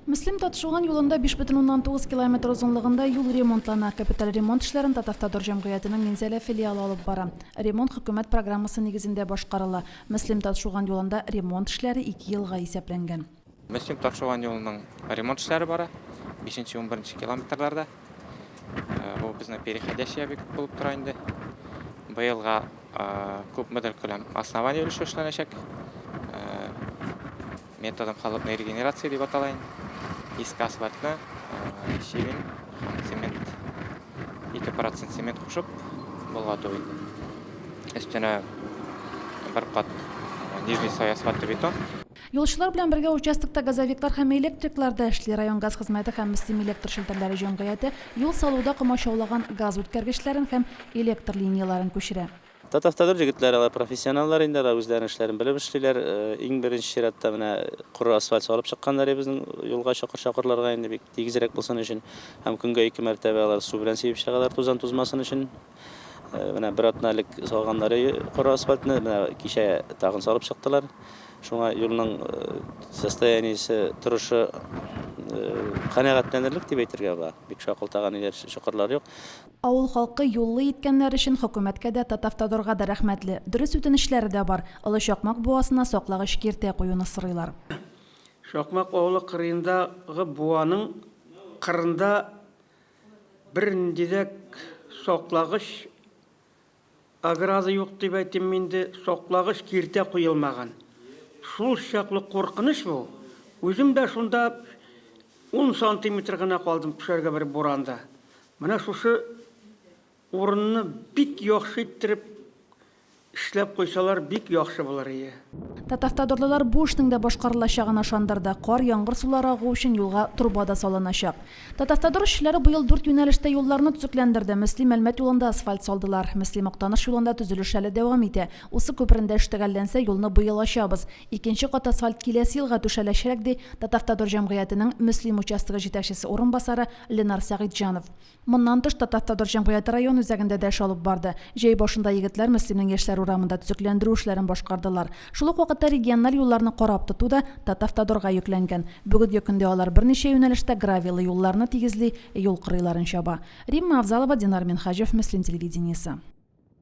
Муслим Татшуган юлында 5,9 километр узунлыгында юл ремонтлана. Капиталь ремонт эшләрен Татавтодор җәмгыятенең Минзәлә филиалы алып бара. Ремонт хөкүмәт программасы нигезендә башкарыла. Муслим Татшуган юлында ремонт эшләре 2 елга исәпләнгән. Муслим Татшуган юлының ремонт эшләре бара. 5-11 километрларда. Бу безнең переходящий объект булып тора инде. Быелга күпмедер күләм основание өлеше эшләнәчәк. Методом холодной регенерации дип аталган. Иске асфальтны щебень һәм цемент 2% цемент кушып болгату инде. Өстенә бер кат нижний слой асфальты бетон. Юлчылар белән бергә участокта газовиклар һәм электриклар да эшли. Район газ хезмәте һәм Муслим электр шелтәрләре җәмгыяте юл салуда комачаулаган газ үткәргечләрен һәм электр линияларын күчерә. Татавтодор җегетләре профессионаллар инде үзләренең эшләрен белеп эшлиләр. Иң беренче чиратта менә куры асфальт салып чыкканнар безнең юлга чакырларга инде бик тигезрәк булсын өчен һәм көнгә 2 мәртәбә алар су белән сибеп чыгалар тузан тузмасын өчен. Менә бер атналык салганнары куры асфальтны менә кичә тагын салып чыктылар. Шуңа юлның состояниесе торышы канәгатьләнерлек дип әйтергә була. Бик шакылтаган чокырлар юк. Авыл халкы юллы иткәннәр өчен хөкүмәткә дә Татавтодорга да рәхмәтле. Дөрес үтенечләре дә бар. Олы Чакмак буасына саклагыч киртә куюны сорыйлар. Чакмак авылы кырыендагы буаның кырында бернинди дә саклагыч агразы юк дип әйтим инде, саклагыч киртә куелмаган. Шул чаклы куркыныч бу. Үзем дә шунда 10 сантиметр гына калдым төшәргә бер буранда. Менә шушы урынны бик яхшы иттереп эшләп куйсалар бик яхшы булыр иде. Татавтодорлылар бу эшнең дә башкарылачагын ышандырды. Кар, яңгыр сулары агу өчен юлга труба да салыначак. Татавтодор эшчеләре быел 4 юнәлештә юлларны төзекләндерде. Муслим Әлмәт юлында асфальт салдылар. Муслим Актаныш юлында төзелеш әле дәвам итә. Усы күперендә эш төгәлләнсә, юлны быел ачабыз. Икенче кат асфальт киләсе елга түшәләчәк ди Татавтодор җәмгыятенең Муслим участогы җитәкчесе орынбасары Ленар Сәгыйтҗанов. Моннан тыш Татавтодор җәмгыяте район үзәгендә дә эш алып барды. Җәй башында егетләр Муслимның яшьләр урамында төзекләндерү эшләрен башкардылар. Шул ук вакытта региональ юлларны карап тоту да Татавтодорга йөкләнгән. Бүгенге көндә алар берничә юнәлештә гравийлы юлларны тигезли, юл кырыйларын чаба. Римма Авзалова, Динар Минхаҗев, Муслим телевидениесе.